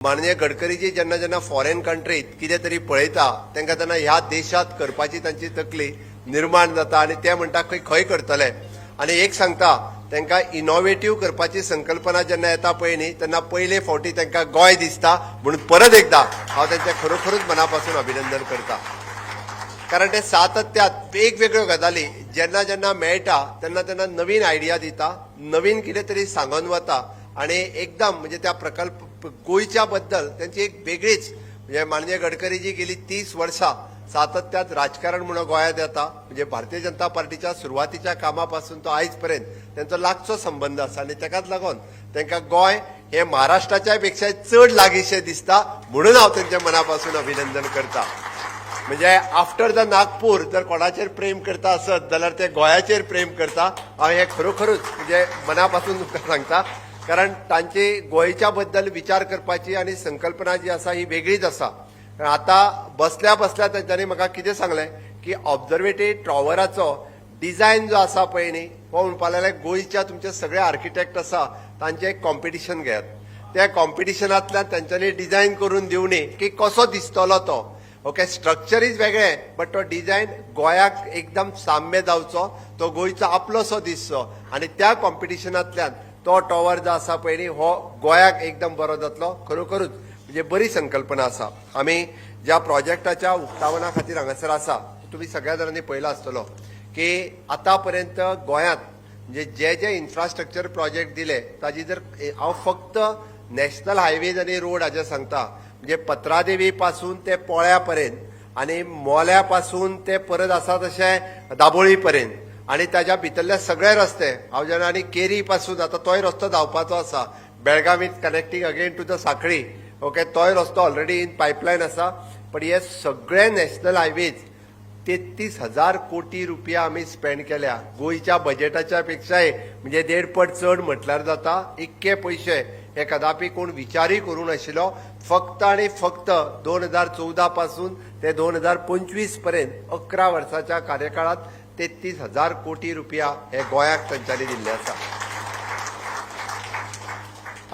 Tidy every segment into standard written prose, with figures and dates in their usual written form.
माननीय गडकरीजी जेन्ना जेन्ना फॉरेन कंट्रीत कितें तरी पळयता तांकां तेन्ना ह्या देशात करपाची तांची तकली निर्माण जाता आनी ते म्हणटा खंय करतले आनी एक सांगता तांकां इनोव्हेटिव्ह करपाची संकल्पना जेन्ना येता पळय न्ही तेन्ना पयले फावटी तांकां गोंय दिसता म्हणून परत एकदा हांव तांचें खरोखरूच मनापासून अभिनंदन करता. कारण ते सातत्यात वेगवेगळ्यो गजाली जेन्ना जेन्ना मेळटा तेन्ना तेन्ना नवीन आयडिया दिता, नवीन कितें तरी सांगून वता आनी एकदम म्हणजे त्या प्रकल्प गोंयच्या बद्दल त्यांची एक वेगळीच म्हणजे माननीय गडकरीजी गेली 30 वर्सां सातत्यात राजकारण म्हणून गोंयांत येता म्हणजे भारतीय जनता पार्टीच्या सुरवातीच्या कामापासून तो आयज पर्यंत त्यांचो लागचो संबंध आसा आनी तेकाच लागून तांकां गोंय हे महाराष्ट्राच्या पेक्षा चड लागींशें दिसता म्हणून हांव तांचें मनापासून अभिनंदन करता. म्हणजे आफ्टर द नागपूर जर कोणाचेर प्रेम करता आसत जाल्यार ते गोंयाचेर प्रेम करता. हांव हे खरोखरूच म्हणजे मनापासून तुमकां सांगता कारण तांची गोंयच्या बद्दल विचार करपाची आनी संकल्पना जी आसा ही वेगळीच आसा. आता बसल्या बसल्या तांच्यांनी म्हाका कितें सांगलें की ऑब्झर्वेटरी टॉवराचो डिझायन जो आसा पळय न्ही हो म्हणपाक लागले गोंयच्या तुमचे सगळे आर्किटेक्ट आसा तांचें एक कॉम्पिटिशन घेयात. त्या कॉम्पिटिशनांतल्यान तांच्यांनी डिझायन करून दिवनी की कसो दिसतलो तो. ओके, स्ट्रक्चर इज वेगळें बट तो डिझायन गोंयाक एकदम साम्य जावचो, तो गोंयचो आपलोसो दिसचो आनी त्या कॉम्पिटिशनांतल्यान तो टॉवर जो आसा पळय न्ही हो गोंयाक एकदम बरो जातलो. खरोखरूच म्हणजे बरी संकल्पना आसा. आमी ज्या प्रोजेक्टाच्या उक्तावणा खातीर हांगासर आसा तुमी सगळ्या जाणांनी पळयलो आसतलो की आतां पर्यंत गोंयांत म्हणजे जे जे इन्फ्रास्ट्रक्चर प्रोजेक्ट दिले ताजी जर हांव फक्त नॅशनल हायवेज आनी रोड हाजे सांगता म्हणजे पत्रादेवी पासून ते पोळ्या पर्यंत आनी मोल्या पासून ते परत आसा तशें दाबोळी पर्यंत आनी ताच्या भितरले सगळे रस्ते हांव जेन्ना आनी केरी पासून आतां तोय रस्तो धांवपाचो आसा Belgaum with connecting again to the Sankhali. Okay, तोय रस्तो ऑलरेडी इन पायपलायन आसा. पण हे सगळे नॅशनल हायवेज 33,000 कोटी रुपया आमी स्पेंड केल्या गोंयच्या बजेटाच्या पेक्षाय म्हणजे 1.5 पट चड म्हटल्यार जाता. इतके पयशे हे कदापि कोण विचारय करूं नाशिल्लो. फक्त आनी फक्त 2014 पासून ते 2025 पर्यंत 11 वर्साच्या कार्यकाळात 33,000 कोटी रुपया हे गोंयाक तांच्यांनी दिल्ले आसा.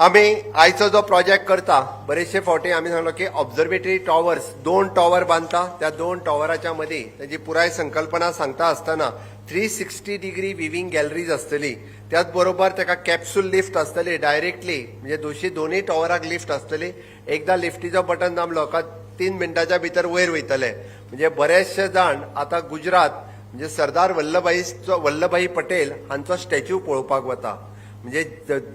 आमी आयचो जो प्रोजेक्ट करता बरेचशे फावटी आमी सांगलो की ऑब्झर्वेटरी टॉवर्स 2 टॉवर बांदता. त्या 2 टॉवराच्या मदीं ताची पुराय संकल्पना सांगता आसतना 360 डिग्री विविंग गॅलरीज आसतली. त्याच बरोबर ताका कॅप्सूल लिफ्ट आसतली डायरेक्टली म्हणजे दोनूय टॉवराक लिफ्ट आसतली. एकदा लिफ्टीचो बटन दामलो का 3 मिनटाच्या भितर वयर वयतले. म्हणजे बरेचशे जाण आतां गुजरात म्हणजे सरदार वल्लभभाई पटेल हांचो स्टॅच्यू पळोवपाक वता. म्हणजे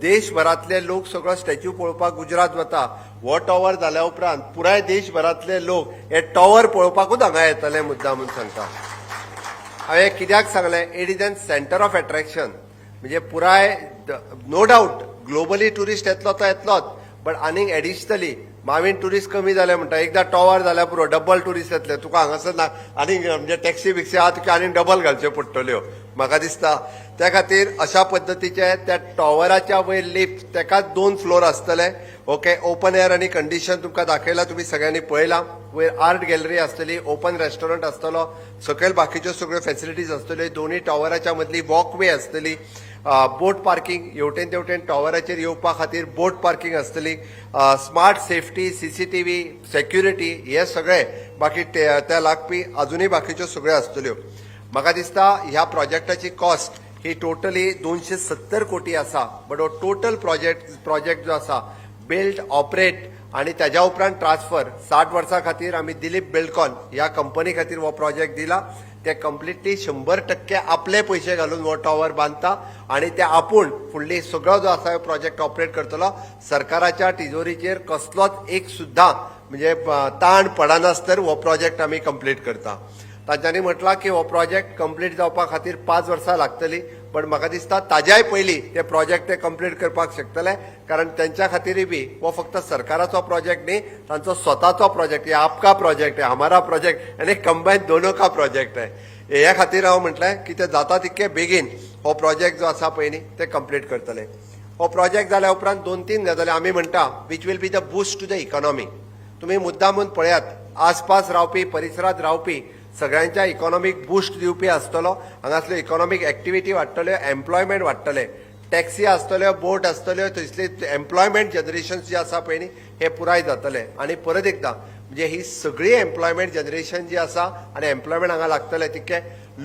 देशभरातले लोक सगळो स्टॅच्यू पळोवपाक गुजरात वता. हो टॉवर जाल्या उपरांत पुराय देशभरातले लोक हे टॉवर पळोवपाकूच हांगा येतले मुद्दाम म्हणून सांगता. हांवें कित्याक सांगलें it is an centre of attraction म्हणजे पुराय नो डावट ग्लोबली टुरिस्ट येतलो तो येतलोच बट आनीक एडिशनली मावेन टुरिस्ट कमी जाले म्हणटा एकदा टॉवर जाल्यार पुरो डबल टुरिस्ट येतले. तुका हांगासर आनी म्हणजे टॅक्सी बिक्सी आहा तुका आनी डबल घालच्यो पडटल्यो म्हाका दिसता. त्या खातीर अशा पद्दतीचे त्या टॉवराच्या वयर लिफ्ट तेकाच 2 फ्लोर आसतले. ओके, ओपन एअर आनी कंडिशन तुमकां दाखयला, तुमी सगळ्यांनी पळयला. वयर आर्ट गॅलरी आसतली, ओपन रेस्टॉरंट आसतलो, सकयल बाकीच्यो सगळ्यो फॅसिलिटीज आसतल्यो. दोनूय टॉवराच्या मदली वॉकवे आसतली. बोट पार्किंग हेवटेन तेवटेन टॉवराचेर येवपा खातीर बोट पार्किंग आसतली. स्मार्ट सेफ्टी, CCTV, सेक्युरिटी हे सगळे बाकी त्या लागपी अजुनूय बाकीच्यो सगळ्यो आसतल्यो. म्हाका दिसता ह्या प्रोजेक्टाची कॉस्ट ही टोटली 270 कोटी आसा. बट हो टोटल प्रोजेक्ट जो आसा बिल्ड ऑपरेट आनी ताज्या उपरांत ट्रान्सफर 60 वर्सां खातीर आमी दिलीप बिल्डकॉन ह्या कंपनी खातीर हो प्रोजेक्ट दिला. ते कम्प्लिटली 100% आपले पयशे घालून हो टॉवर बांदता आनी ते आपूण फुडली सगळो जो आसा प्रोजेक्ट ऑपरेट करतलो. सरकाराच्या तिजोरीचेर कसलोच एक सुद्दां म्हणजे ताण पडनासतर हो प्रोजेक्ट आमी कंप्लीट करता. तांच्यांनी म्हटलां की हो प्रोजेक्ट कंप्लीट जावपा खातीर 5 वर्सां लागतली. पण म्हाका दिसता ताज्याय पयलीं ते प्रोजेक्ट ते कंप्लीट करपाक शकतले कारण त्यांच्या खातीरय बी हो फक्त सरकाराचो प्रोजेक्ट न्ही, तांचो स्वताचो प्रोजेक्ट है. आपका प्रोजेक्ट है, हमारा प्रोजेक्ट आनी कंबायन दोनों का प्रोजेक्ट है. ह्या खातीर हांव म्हटलें की ते जाता तितके बेगीन हो प्रोजेक्ट जो आसा पळय न्ही ते कंप्लीट करतले. हो प्रोजेक्ट जाल्या उपरांत 2-3 गजाली आमी म्हणटा which will be the boost to the economy. तुमी मुद्दामून पळयात आसपास रावपी परिसरांत रावपी सगळ्यांच्या इकॉनॉमीक बूस्ट दिवपी आसतलो. हांगासल्यो इकॉनॉमीक एक्टिविटी वाडटल्यो, एम्प्लॉयमेंट वाडटले. टॅक्सी आसतल्यो, बोट आसतल्यो, थंयसले एम्प्लॉयमेंट जनरेशन जे आसा पळय न्ही हे पुराय जातले. आनी परत एकदा म्हणजे ही सगळी एम्प्लॉयमेंट जनरेशन जी आसा आनी एम्प्लॉयमेंट हांगा लागतले तितके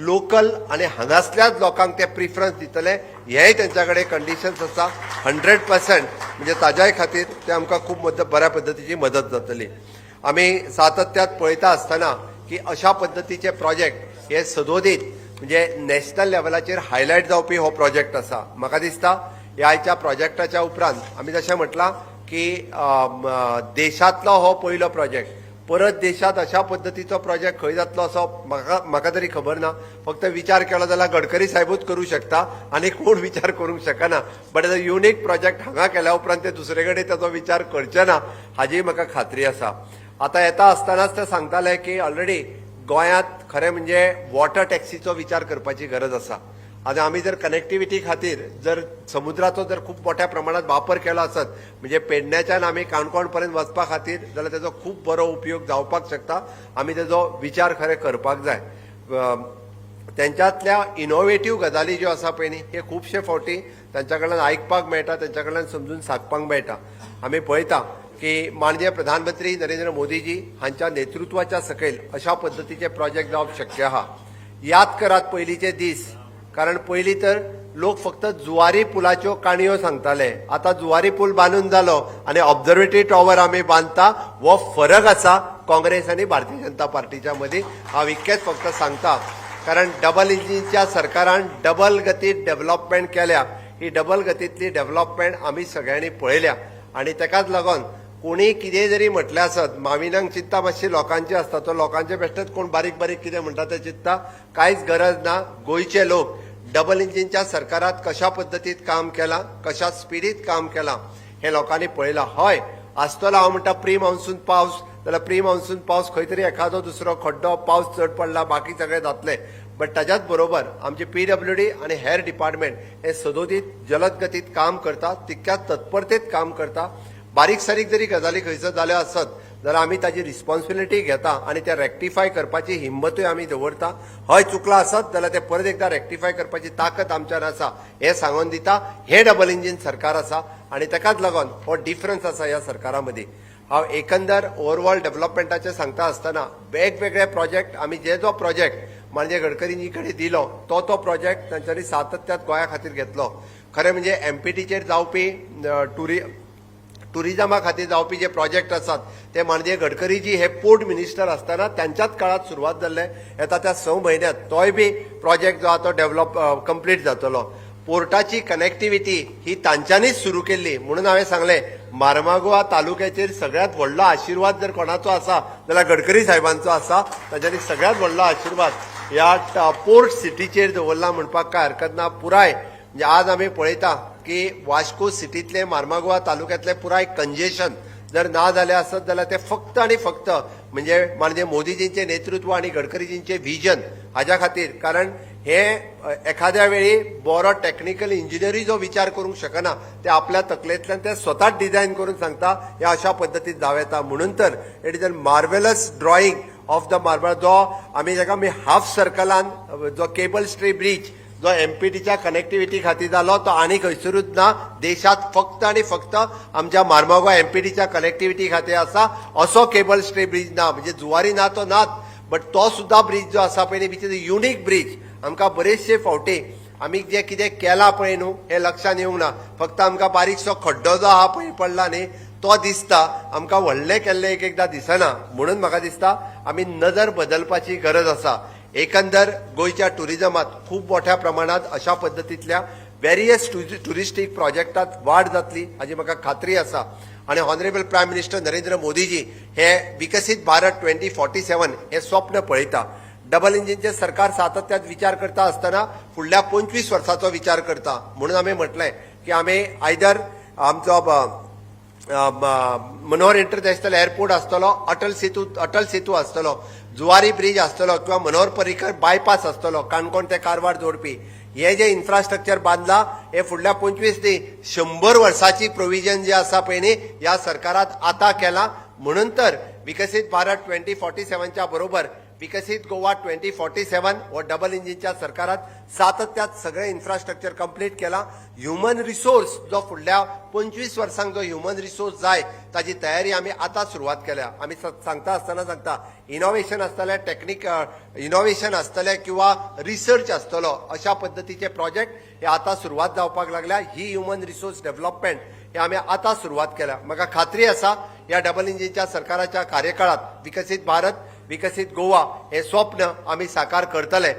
लोकल आनी हांगासल्याच लोकांक ते प्रिफरन्स दितले हेय तेंच्या कडेन कंडिशन्स आसा 100%. म्हणजे ताज्याय खातीर ते आमकां खूब बऱ्या पद्दतीची मदत जातली. आमी सातत्यात पळयता आसतना की अशा पद्दतीचे प्रोजेक्ट हे सदोदीत म्हणजे नॅशनल लेवलाचेर हायलायट जावपी हो प्रोजेक्ट आसा. म्हाका दिसता ह्या आयच्या प्रोजेक्टाच्या उपरांत आमी जशें म्हटलां की देशांतलो हो पयलो प्रोजेक्ट. परत देशांत अशा पद्दतीचो प्रोजेक्ट खंय जातलो असो म्हाका तरी खबर ना. फक्त विचार केलो जाल्यार गडकरी साहेबूच करूं शकता आनी कोण विचार करूंक शकना. But as a unique project हांगा केल्या उपरांत ते दुसरे कडेन ताचो विचार करचे ना हाची म्हाका खात्री आसा. आतां येता आसतनाच ते सांगताले की ऑलरेडी गोंयांत खरें म्हणजे वॉटर टॅक्सीचो विचार करपाची गरज आसा. आनी आमी जर कनेक्टिविटी खातीर जर समुद्राचो जर खूब मोठ्या प्रमाणात वापर केलो आसत म्हणजे पेडण्याच्यान आमी काणकोण पर्यंत वचपा खातीर जाल्यार तेजो खूब बरो उपयोग जावपाक शकता. आमी तेजो विचार खरें करपाक जाय. तेंच्यांतल्या इनोव्हेटीव गजाली ज्यो आसा पळय न्ही हे खुबशे फावटी तांच्या कडल्यान आयकपाक मेळटा, तांच्या कडल्यान समजून सांगपाक मेळटा. आमी पळयता की माननीय प्रधानमंत्री नरेंद्र मोदीजी हांच्या नेतृत्वाच्या सकयल अशा पद्दतीचे प्रोजेक्ट जावप शक्य आहा. याद करात पयलींचे दीस, कारण पयलीं तर लोक फक्त जुवारी पुलाच्यो काणयो सांगताले. आतां जुवारी पूल बांदून जालो आनी ऑब्झर्वेटरी टॉवर आमी बांदता. हो फरक आसा काँग्रेस आनी भारतीय जनता पार्टीच्या मदीं. हांव इतकेंच फक्त सांगता, कारण डबल इंजिनच्या सरकारान डबल गतीत डेव्हलपमेंट केल्या. ही डबल गतींतली डेव्हलपमेंट आमी सगळ्यांनी पळयल्या आनी तेकाच लागून कोणी कितें जरी म्हटलें आसत माविनांक चिंता मातशी लोकांची आसता. तो लोकांचे बेश्टेच कोण बारीक बारीक कितें म्हणटा ते चिंतता, कांयच गरज ना. गोंयचे लोक डबल इंजिनच्या सरकारात कशा पद्दतीत काम केलां, कशा स्पिडीत काम केलां हे लोकांनी पळयलां. हय आसतलो हांव म्हणटा प्री मान्सून पावस, जाल्यार प्री मान्सून पावस खंय तरी एखादो दुसरो खड्डो पावस चड पडला बाकी सगळें जातलें. बट ताच्याच बरोबर आमचे PWD आनी हेर डिपार्टमेंट हे सदोदीत जलद गतीत काम करता, तितक्याच तत्परतेत काम करता. बारीक सारीक जरी गजाली खंयसर जाल्यो आसत जाल्यार आमी ताची रिस्पॉन्सिबिलिटी घेता आनी ते रेक्टिफाय करपाची हिम्मतूय आमी दवरता. हय चुकला आसत जाल्यार ते परत एकदा रेक्टिफाय करपाची ताकद आमच्यान आसा हे सांगून दिता. हे डबल इंजिन सरकार आसा आनी ताकाच लागून हो डिफरन्स आसा ह्या सरकारा मदीं. हांव एकंदर ओवरऑल डेव्हलपमेंटाचें सांगता आसतना वेगवेगळे प्रोजेक्ट आमी जो प्रोजेक्ट माननीय गडकरींनी कडेन दिलो तो प्रोजेक्ट तांच्यांनी सातत्यात गोंया खातीर घेतलो. खरें म्हणजे MPTचेर जावपी टुरिजमा खातीर जावपी जे प्रोजेक्ट आसात ते माननीय गडकरीजी हे पोर्ट मिनिस्टर आसतना त्यांच्याच काळात सुरवात जाल्ले. येता त्या 6 म्हयन्यांत तोय बी प्रोजेक्ट जो आसा तो कंप्लीट जातलो. पोर्टाची कनेक्टिविटी ही तांच्यांनीच सुरू केल्ली म्हणून हांवें सांगलें मार्मागोवा तालुक्याचेर सगळ्यात व्हडलो आशिर्वाद जर कोणाचो आसा जाल्यार गडकरी साहेबांचो आसा. तांच्यांनी सगळ्यात व्हडलो आशिर्वाद ह्या पोर्ट सिटीचेर दवरला म्हणपाक काय हरकत ना. पुराय म्हणजे आज आमी पळयता की वास्को सिटीतले मार्मागोवा तालुक्यातले पुराय कंजेशन जर ना जालें आसत जाल्यार ते फक्त आनी फक्त म्हणजे माननीय मोदीजींचे नेतृत्व आनी गडकरीजींचे विजन हाज्या खातीर. कारण हे एखाद्या वेळी बरो टेक्निकल इंजिनियरी जो विचार करूंक शकना ते आपल्या तकलेंतल्यान ते स्वताच डिझायन करून सांगता हे अशा पद्दतीन जावं येता. म्हणून तर it is a marvellous drawing of the marble जो आमी जाका आमी हाफ सर्कलान जो केबल स्ट्रे ब्रिज जो MPTच्या कनेक्टिविटी खातीर जालो तो आनी खंयसरूच ना. देशात फक्त आनी फक्त आमच्या मार्मागोवा MPTच्या कनेक्टिविटी खातीर आसा. असो केबल स्ट्रे ब्रिज ना. म्हणजे जुवारी ना तो नाच, बट तो सुद्धा ब्रिज जो आसा पळय which is a unique bridge. आमकां बरेचशे फावटी आमी जे कितें केलां पळय न्हू हे लक्षात येवंक ना. फक्त आमकां बारीकसो खड्डो जो आहा पळय पडला न्ही तो दिसता, आमकां व्हडलें केल्लें एकदां दिसना. म्हणून म्हाका दिसता आमी नजर बदलपाची गरज आसा. एकंदर गोंयच्या टुरिजमात खूब मोठ्या प्रमाणात अशा पद्दतींतल्या वेरियस टुरिस्टीक प्रोजेक्टात वाड जातली हाची म्हाका खात्री आसा. आनी honourable prime minister Narendra Modiji हे विकसीत भारत 2047 हे स्वप्न पळयता. डबल इंजिनचे सरकार सातत्यात विचार करता आसतना फुडल्या 25 वर्सांचो विचार करता. म्हणून आमी म्हटलें की आमी आयदर आमचो मनोहर इंटरनॅशनल एअरपोर्ट आसतलो, अटल सेतू आसतलो, जुवारी ब्रिज आसतलो किंवा मनोहर पर्रीकर बायपास आसतलो काणकोण ते कारवार जोडपी. हे जे इन्फ्रास्ट्रक्चर बांदला हे फुडल्या 25 न्ही 100 वर्साची प्रोविजन जे आसा पळय न्ही ह्या सरकारात आतां केला. म्हणून तर विकसीत भारत 2047च्या बरोबर विकसित गोवा 2047 हो डबल इंजिनच्या सरकारात सातत्यात सगळे इन्फ्रास्ट्रक्चर कंप्लीट केला. ह्युमन रिसोर्स जो फुडल्या 25 वर्सांक जो ह्युमन रिसोर्स जाय ताची तयारी आमी आतां सुरवात केल्या. आमी सांगता आसतना सांगता इनोव्हेशन आसतलें, टेक्नीक इनोव्हेशन आसतलें किंवा रिसर्च आसतलो, अशा पद्दतीचे प्रोजेक्ट हे आतां सुरवात जावपाक लागल्या. ही ह्युमन रिसोर्स डेव्हलपमेंट हे आमी आतां सुरवात केल्या. म्हाका खात्री आसा या डबल इंजिनच्या सरकाराच्या कार्यकाळात विकसित भारत, विकसित गोवा हे स्वप्न आमी साकार करतले